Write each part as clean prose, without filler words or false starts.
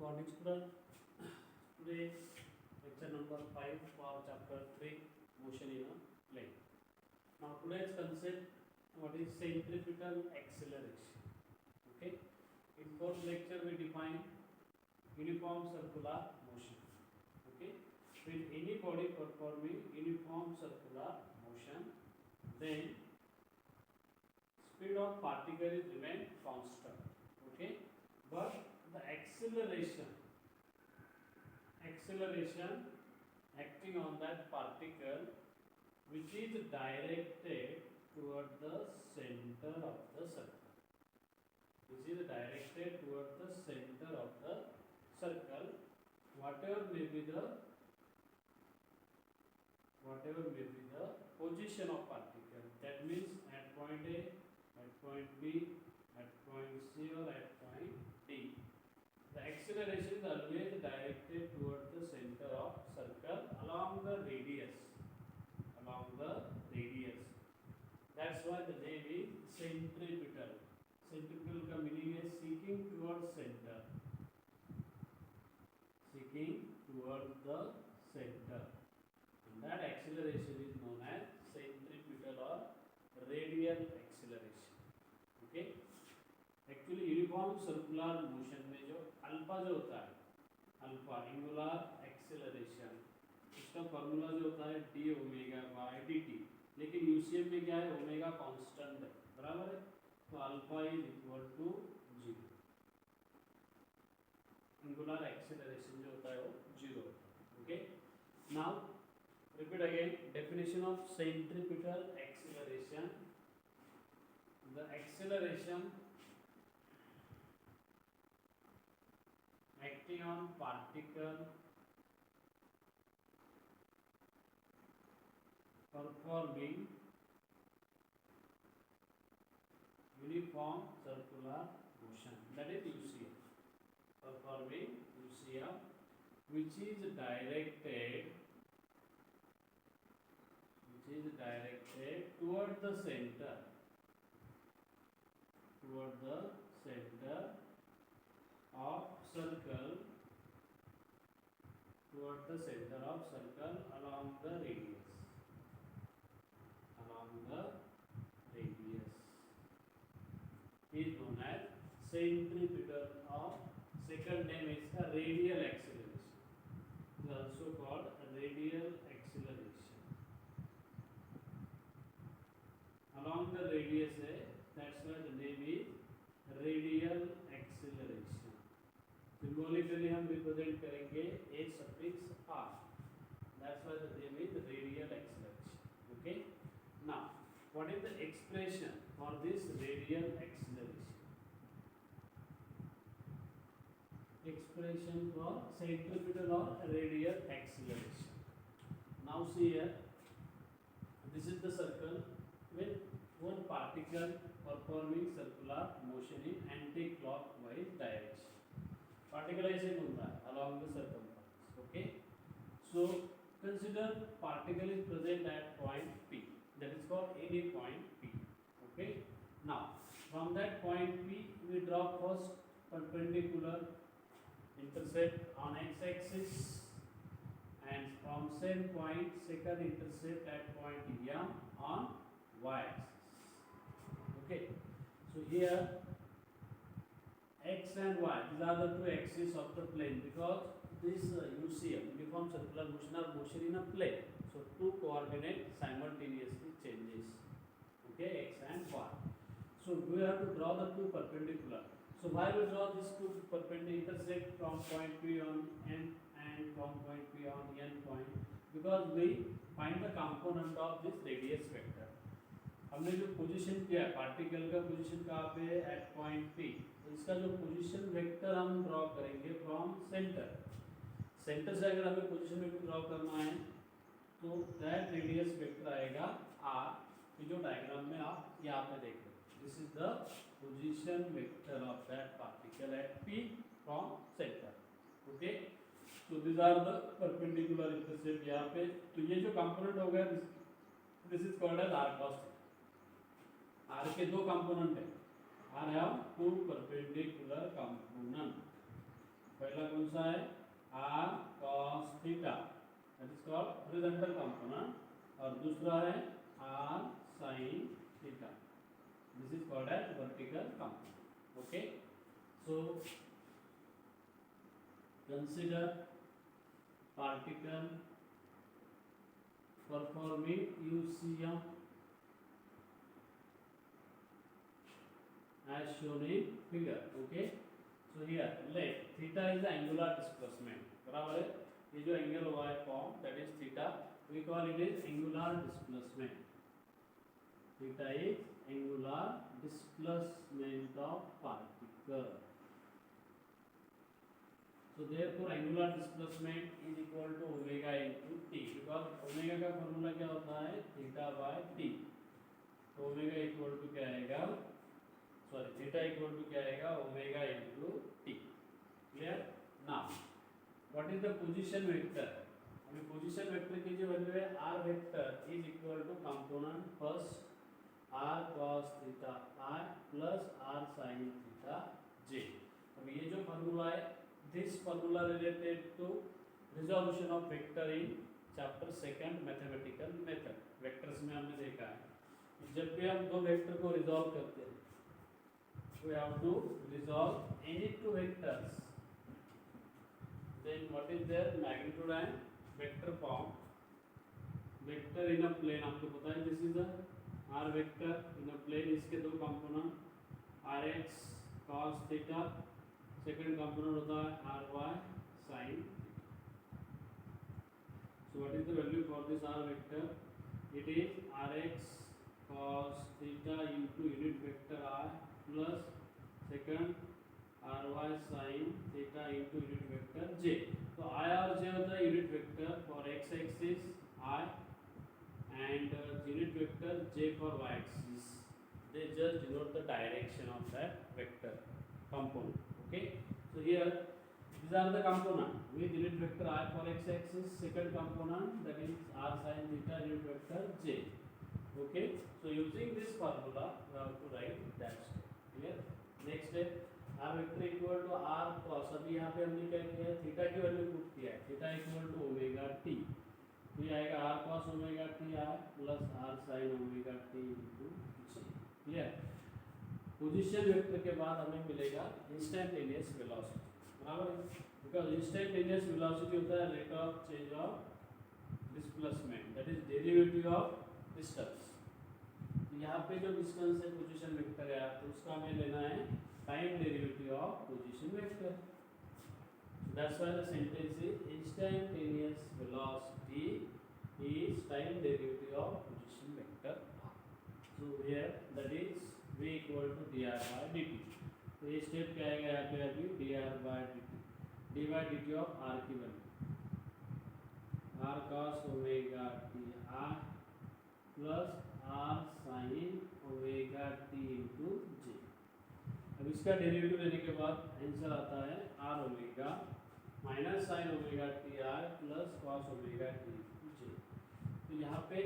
morning student. Today lecture number 5 for chapter 3 motion in a plane. Now today's concept, what is centripetal acceleration. Okay, in fourth lecture we define uniform circular motion. Okay, when any body performing uniform circular motion, then speed of particle is remain constant. Okay, but the acceleration acting on that particle which is directed toward the center of the circle, whatever may be the position of particle, that means at point A, at point B, at point C or at point D, the acceleration is always directed toward the center of circle along the radius. That's why the name is centripetal. Centripetal का meaning is seeking towards center. And that acceleration is known as centripetal or radial acceleration. Okay. Actually uniform circular motion में जो alpha जो होता है, alpha angular acceleration, इसका formula जो होता है D omega by D T, लेकिन यूसीएम में क्या है, ओमेगा कांस्टेंट है, बराबर है, तो alpha is equal to 0, angular acceleration जो होता है वो 0 होता है. Okay, now repeat again definition of centripetal acceleration. The acceleration acting on particle performing uniform circular motion, that is UCM, which is directed toward the center of circle along the radius is known as centripetal, or second name is a radial acceleration. It is also called radial acceleration. Along the radius, that's why the name is radial acceleration. Symbolically हम represent करेंगे a suffix R, that's why the name is radial acceleration. Okay, now what is the expression for this radial acceleration? Expression for centripetal और radial acceleration. Now see here, this is the circle with one particle performing circular motion in anti-clockwise direction. Particle ऐसे घूम रहा है along the circumference. Okay, so consider particle is present at point P, that is called any point P. Okay, now from that point P we draw first perpendicular intercept on x-axis, and from same point second intercept at point M on y-axis. Okay, so here x and y, these are the two axes of the plane, because this UCM, uniform circular motion, are motion in a plane, so two coordinate simultaneously changes. Okay, x and y. So we have to draw the two perpendicular. So why we draw these two perpendicular intersect from point P on N and from point P on N point? Because we find the component of this radius vector. हमने जो position किया है particle का, position कहाँ पे, eight point P, तो इसका जो पोजीशन वेक्टर हम ड्रॉ करेंगे फ्रॉम सेंटर से अगर हमें पोजीशन वेक्टर ड्रॉ करना है तो दैट रेडियस वेक्टर आएगा आर, जो डायग्राम में आप यहाँ पे देख रहे हो. This is the position vector of that particle at P from center. Okay, so this are the perpendicular intercept यहाँ पे. तो ये जो कंपोनेंट हो गया, this is called as R cos. R के दो कंपोनेंट है, R have two perpendicular component. पहला कौन सा है r cos theta that is called horizontal component और दूसरा है r sin theta this is called as vertical component okay so consider particle performing UCM as shown in figure okay so here let theta is the angular displacement बराबर है ये जो angle हुआ है form that is theta we call it as angular displacement theta is angular displacement of particle so therefore angular displacement is equal to omega into t because omega का फॉर्मूला क्या होता है theta by t तो omega equal to क्या आएगा sorry theta equal to क्या आएगा omega into T clear now what is the position vector हमें पोजीशन वेक्टर की जो वैल्यू है r vector is equal to component first r cos theta i plus r sin theta j अब ये जो formula है this formula related to resolution of vector in chapter second mathematical method vectors में हमने देखा है जब भी हम दो वेक्टर को रिजॉल्व करते हैं we have to resolve any two vectors then what is their magnitude and vector form vector in a plane आपको पता है this is a r vector in a plane इसके दो component rx cos theta second component होता है R Y sine so what is the value for this R vector it is R X cos theta into unit vector R plus second R Y sine theta into unit vector J तो I और J होता है unit vector for X axis I and unit vector J for Y axis they just denote the direction of that vector component okay so here these are the component with unit vector I for x axis second component that is r sin theta unit vector j okay so using this formula we have to write that step clear next step r vector equal to r cos अभी यहाँ पे हमने क्या किया theta की value put किया है theta equal to omega T तो ये आएगा r cos omega T r plus r sin omega T into j clear position vector के बाद हमें मिलेगा इंस्टेंटेनियस वेलोसिटी बराबर है बिकॉज इंस्टेंटेनियस वेलोसिटी होता है rate of change of displacement that is derivative of distance यहाँ पे जो डिस्टेंस है पोजीशन वेक्टर है तो उसका हमें लेना है time derivative of position vector that's why the sentence is instantaneous velocity is time derivative of position vector so here that is v equal to dr by dt तो ये step क्या आएगा यहाँ पे अभी dr by dt d by dt of r की value r cos omega t r plus r sin omega t into j अब इसका डेरिवेटिव लेने के बाद आंसर आता है r omega minus sine omega t r plus cos omega t into j तो यहाँ पे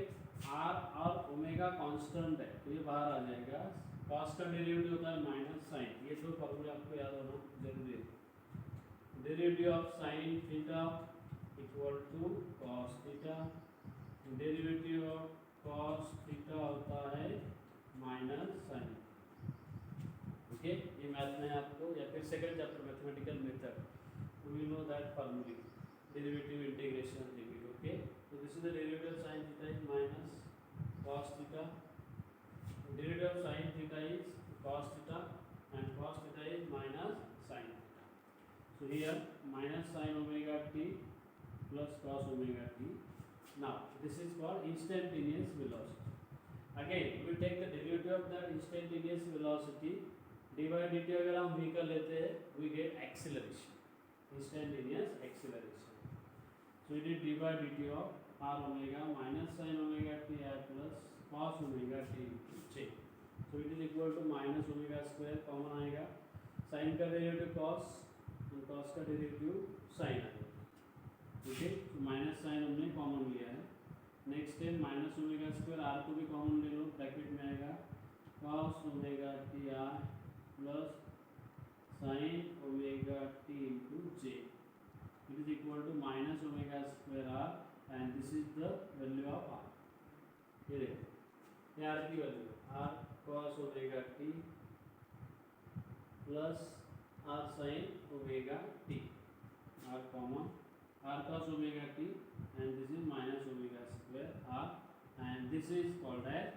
r और ओमेगा कांस्टेंट है तो ये बाहर आ जाएगा cos का डेरिवेटिव होता है माइनस साइन ये दो फॉर्मूले आपको याद होना जरूरी है derivative of sine theta equal to cos theta derivative of cos theta होता है माइनस साइन ओके ये मैथ में आपको या फिर second chapter mathematical method we know that फॉर्मूले derivative integration limit okay so this is the derivative of sin theta is minus cos theta derivative of sin theta is cos theta and cos theta is minus sin theta so here minus sin omega t plus cos omega t now this is called instantaneous velocity again we take the derivative of that instantaneous velocity d by dt अगर हम v का लेते हैं we get acceleration instantaneous acceleration so it is d by dt of r omega minus sin omega t r plus cos omega t into j so it is equal to minus omega square common आएगा sin का derivative cos और cos का derivative sin आएगा ठीक है तो minus sign हमने common लिया है नेक्स्ट है माइनस ओमेगा स्क्वायर आर को भी कॉमन ले लो ब्रैकेट में आएगा cos omega T R plus sin omega omega t into j. It is equal to minus omega square r, and this is the value of r. Here r की value r cos omega t plus r sin omega t, r comma r cos omega t, and this is minus omega square r, and this is called as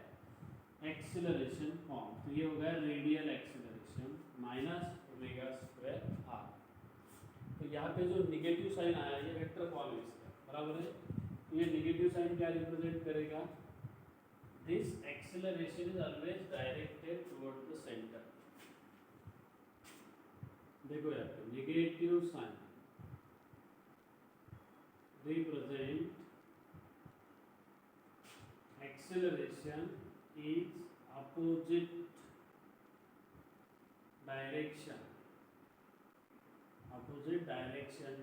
acceleration form. तो ये होगा radial acceleration minus omega square R. तो यहाँ पे जो negative sign आया ये vector form है इसका, बराबर है. तो ये निगेटिव साइन क्या रिप्रेजेंट करेगा? This acceleration is always directed toward the center. देखो यहाँ पे negative sign represent acceleration is opposite direction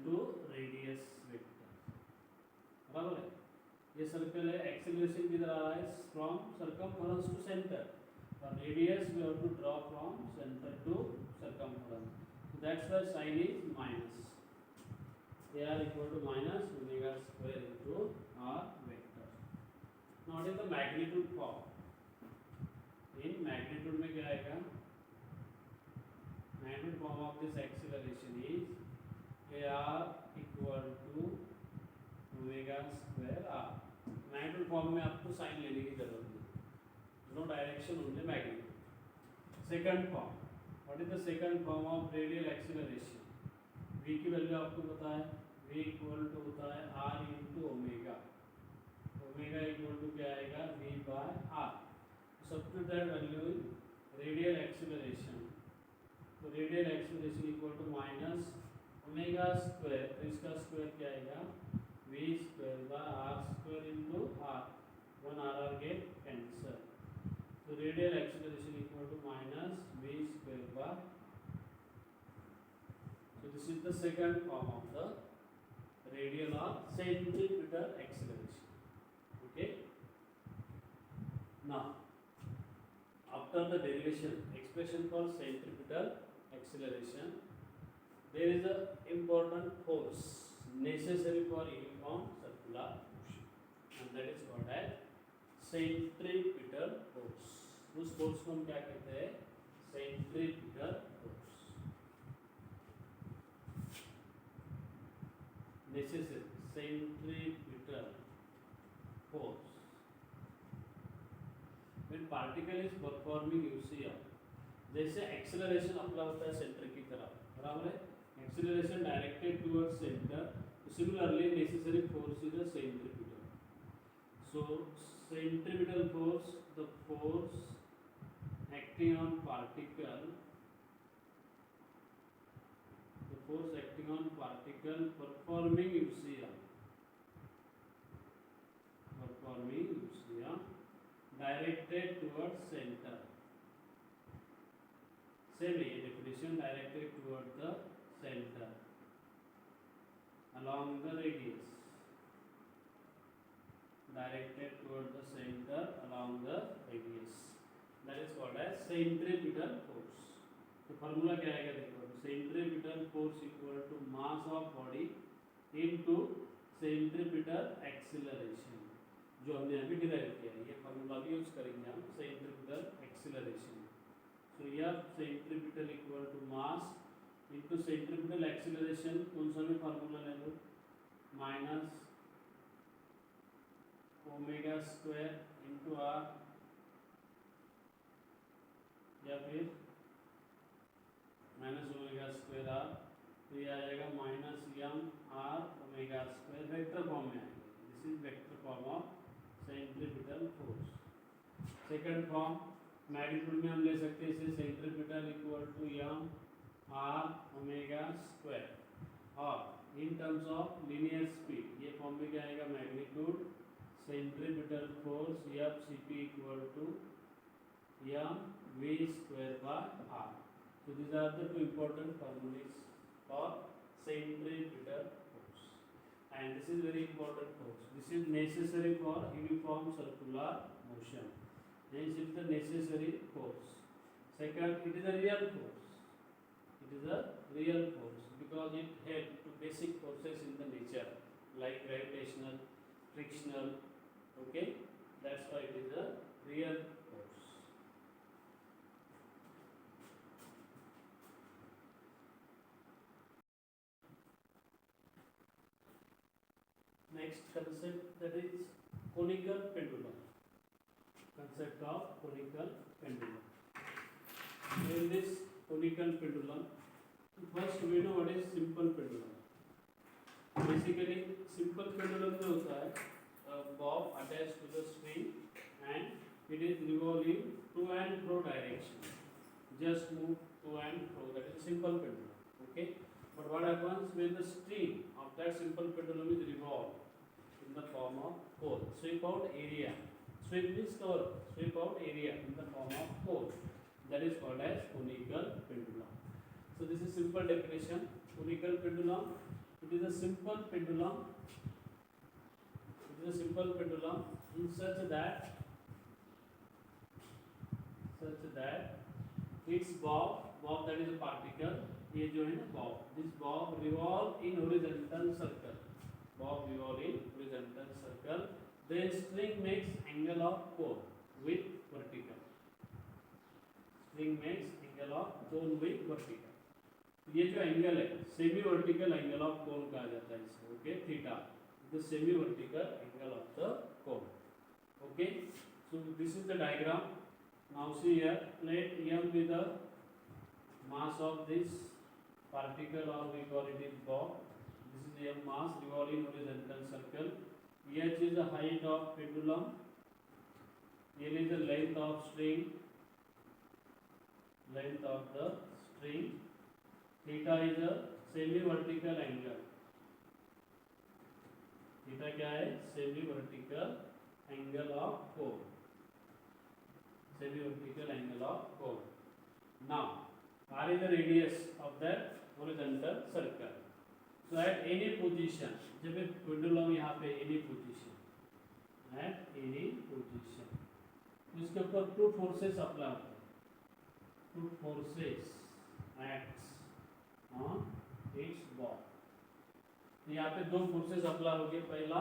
to radius vector. बराबर है. ये सर्कल है, एक्सेलरेशन किधर आ रहा है? फ्रॉम circumference to center, और radius we have to draw from center to circumference. So that's why sign is minus. r equal to minus omega square into r vector. Now what is the magnitude form? In magnitude में क्या आएगा? Magnitude form of this acceleration is ar equal to omega square r. Magnitude form में आपको sign लेने की जरूरत नहीं. No direction, only magnitude. Second form. What is the second form of radial acceleration? v की वैल्यू आपको पता है. v इक्वल टू होता है r into omega. Omega equal to क्या आएगा? v by r. Substitute that value in radial acceleration. तो radial acceleration equal to minus omega square, तो इसका स्क्वायर क्या आएगा? v square by r square into r. 1 r get cancel. तो radial acceleration equal to minus v square by. So this is the second form of the radial or centripetal acceleration. Okay. Now, after the derivation expression for centripetal acceleration, there is a important force necessary for uniform circular motion, and that is called as centripetal force. उस force को हम क्या कहते हैं? Centripetal force. Necessary centripetal force. When particle is performing UCL, जैसे acceleration apply होता है centre की तरफ, बराबर है. Acceleration directed towards center. Similarly, necessary force is a centripetal. So, centripetal force, the force acting on particle. Force acting on particle performing UCL, directed towards center. Same definition, directed toward the center along the radius. Directed toward the center along the radius. That is called as centripetal force. तो formula क्या आएगा? देखो, centripetal force equal to mass of body into centripetal acceleration, जो हमने अभी derive किया है. ये फॉर्मूला भी यूज करेंगे हम. centripetal acceleration. So here centripetal equal to mass into centripetal acceleration. कौन सा भी फॉर्मूला ले लो, minus omega square into r, या फिर माइनस ओमेगा स्क्वायर आर. तो ये आएगा minus M R omega square. Vector form में आएगा. This is vector form of centripetal force. Second form magnitude में हम ले सकते हैं इसे centripetal equal to M R omega square, और in terms of linear speed ये फॉर्म में क्या आएगा? Magnitude centripetal force F C P equal to M V square by R. So these are the two important formulas for centripetal force, and this is very important force. This is necessary for uniform circular motion. Hence it is the necessary force. Second, it is a real force. It is a real force because it helps to basic forces in the nature like gravitational, frictional. Okay, that's why it is a real force. Next concept, that is conical pendulum. Concept of conical pendulum. In this conical pendulum, first we know what is simple pendulum. Basically simple pendulum में होता है bob attached to the string and it is revolving to and fro direction. Just move to and fro. That is simple pendulum. Okay. But what happens when the string of that simple pendulum is revolved in the form of pole? Sweep out area. Sweep means cover. Sweep out area in the form of pole. That is called as conical pendulum. So this is simple definition. Conical pendulum. It is a simple pendulum. It is a simple pendulum in such that its bob that is a particle. ये जो है ना bob. This bob revolve in horizontal circle. Bob revolve in horizontal circle. The string makes angle of pole with vertical. String makes angle of pole with vertical. ये जो angle है semi vertical angle of cone कहा जाता है इसे. Okay, theta the semi vertical angle of the cone. Okay, so this is the diagram. Now see here, let m be the mass of this particle or we call it is bob. This is m mass revolving horizontal circle. h is the height of pendulum. l is the length of string. Length of the string. Theta is a semi-vertical angle. Theta क्या है? Semi-vertical angle of cone. Semi-vertical angle of cone. Now, r is the radius of that horizontal circle. So at any position, जब एक pendulum यहाँ पे any position, at any position, इसके ऊपर two forces apply होते हैं. Two forces acts on its bob. यहाँ पे दो फोर्सेस अप्लाई हो गए. पहला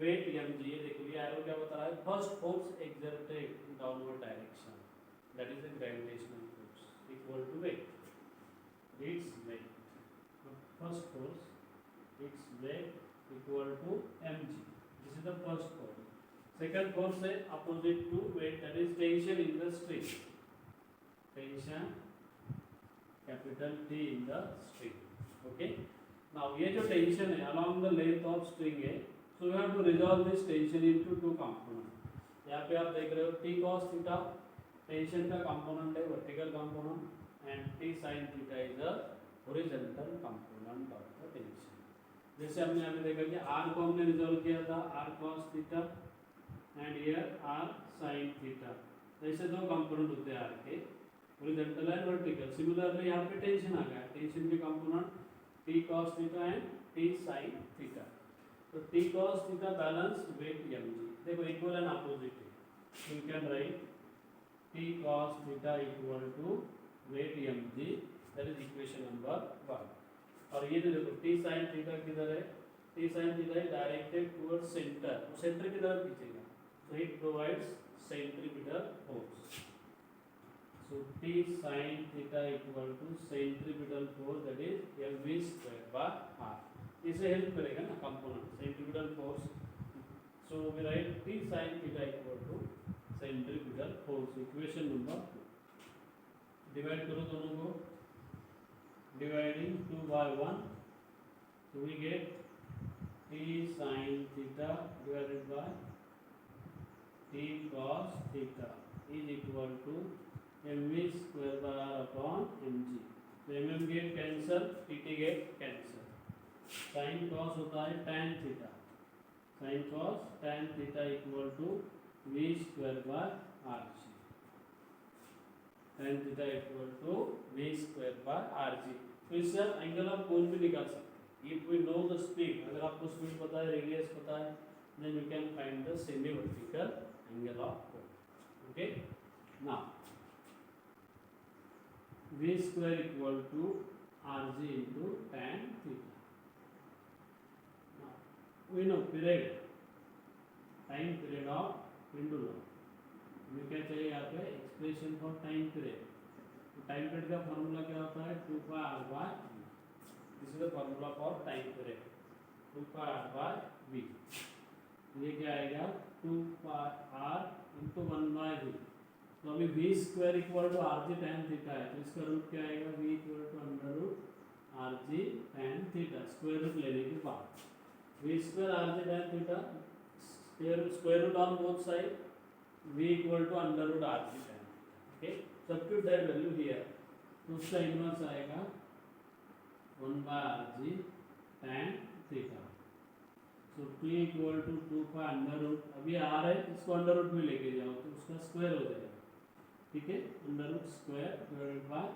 वेट mg. ये देखो ये एरो क्या बता रहा है? First force exerted in downward direction, that is the gravitational force equal to weight. It's weight. First force it's weight equal to mg. This is the first force. Second force है opposite to weight, that is tension in the string. Tension capital T in the string. Okay. Now ये जो tension है along the length of string है, so we have to resolve this tension into two components. यहाँ पे आप देख रहे हो T cos theta tension का component है, vertical component, and T sin theta is the horizontal component of the tension. जैसे हमने यहाँ पे देखा कि R को हमने resolve किया था R cos theta and here R sin theta. तो ऐसे दो component होते हैं R के, horizontal and vertical. Similarly यहाँ पे टेंशन आ गया. टेंशन के component T cos theta and T sin theta. तो T cos theta balance weight mg. देखो इक्वल एंड अपोजिट है. So you can write T cos theta equal to weight mg. That is equation number 1. और ये देखो T sin theta किधर है? T sin theta is directed towards center. वो centre की तरफ खींचेगा. So it provides centripetal force. So T sin theta equal to centripetal force, that is mv square by r. इसे हेल्प करेगा ना component centripetal force. So we write T sin theta equal to centripetal force. Equation number 2. Divide करो दोनों को. Dividing 2 by 1, so we get T sin theta divided by T cos theta is equal to mv square by r upon mg. तो mm get cancel, tt get cancel. sin cos होता है tan theta. sin cos tan theta equal to v square by rg. tan theta equal to v square by rg. तो इससे आप angle of cone भी निकाल सकते हैं. If we know the speed, अगर आपको स्पीड पता है, रेडियस पता है, then you can find the semi vertical angle of cone. Okay. Now v square equal to Rg into tan theta. Now we know period, time period of pendulum. हमें क्या चाहिए यहाँ पे एक्सप्रेशन फॉर टाइम पीरियड. तो time period का फॉर्मूला क्या होता है 2 पाई r by v. This is the formula for time period 2 pi r by v. ये क्या आएगा 2 पाई r into 1 by v. तो अभी v square equal to rg tan theta है, तो इसका रूट क्या आएगा v equal to under root rg tan theta. Square root लेने के बाद v square rg tan theta square root on both side, v equal to under root rg tan. Okay, substitute that value here. तो उसका inverse आएगा 1 by rg tan theta. So t equal to 2 pi under root, अभी r है इसको under root में लेके जाओ तो उसका स्क्वायर हो जाएगा. ठीक है, under root square divided by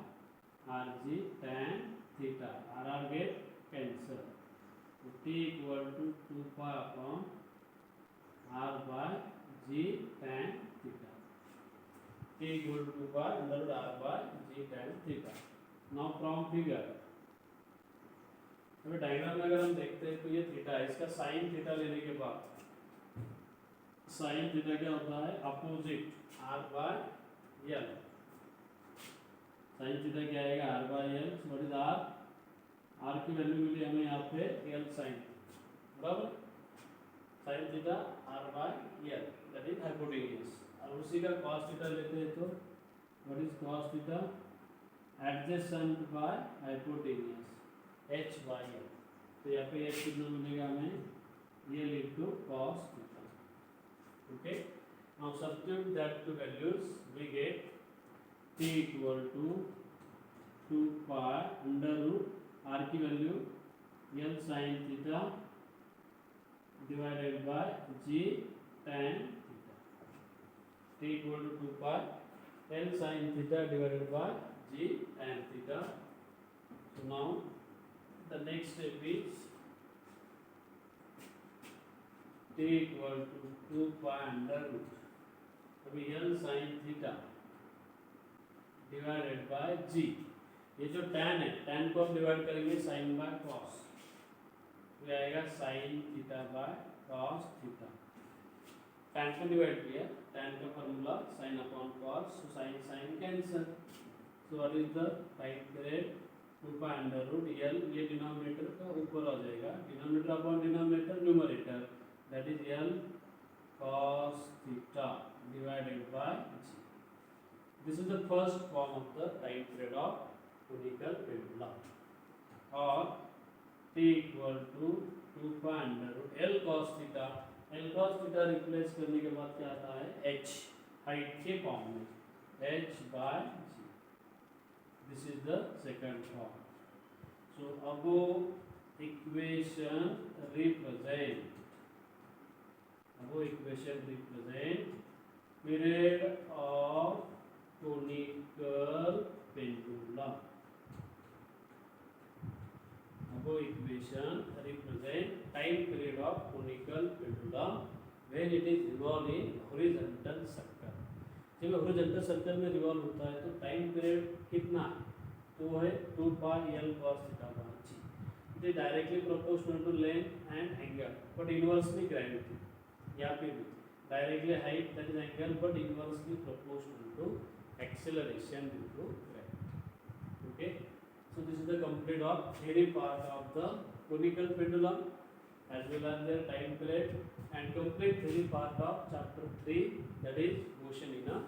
rg tan theta. r get cancel. तो t equal to 2 pi upon r by g tan theta. t equal to 2 pi under root r by g tan theta. Now from figure, अभी diagram में अगर हम देखते हैं तो ये theta है, इसका साइन थीटा लेने के बाद साइन थीटा क्या होता है opposite r by l. Sine theta क्या आएगा r by l. What is r? r की वैल्यू मिली हमें यहाँ पे l साइन, बराबर. Sine theta r by l that is hypotenuse. और उसी का cos थीटा लेते हैं तो what is cos theta? Adjacent by hypotenuse h by l. तो यहाँ पे h कितना मिलेगा हमें l into cos theta. Okay, now substitute that two values we get t equal to 2 pi under root r की value l sin theta divided by g tan theta. t equal to 2 pi l sin theta divided by g tan theta. So now the next step is t equal to 2 pi under root अभी l sin theta divided by g. ये जो tan है, tan को हम divide करेंगे sin by cos, तो ये आएगा sin theta by cos theta. tan को डिवाइड किया, tan का formula sin upon cos, so sin sin cancel. so what is the time period 2 pi under root l. ये डिनोमिनेटर का ऊपर आ जाएगा, denominator upon denominator numerator, that is l cos theta divided by g. This is the first form of the time period of conical pendulum. और t equal to 2 pi under root l cos theta. l cos theta replace करने के बाद क्या आता है h height के form में h by g. This is the second form. So above equation represent period of conical pendulum. Above equation represent time period of conical pendulum when it is revolve in horizontal circle. जब horizontal circle में revolve होता है तो time period कितना है, तो वो है 2 पाई l cos theta by g. It is directly proportional to length and angle but inversely gravity. यहाँ पे भी directly height that is angle but inversely proportional to acceleration due to gravity. Okay, so this is the complete of theory part of the conical pendulum as well as their time period and complete theory part of chapter 3, that is motion in a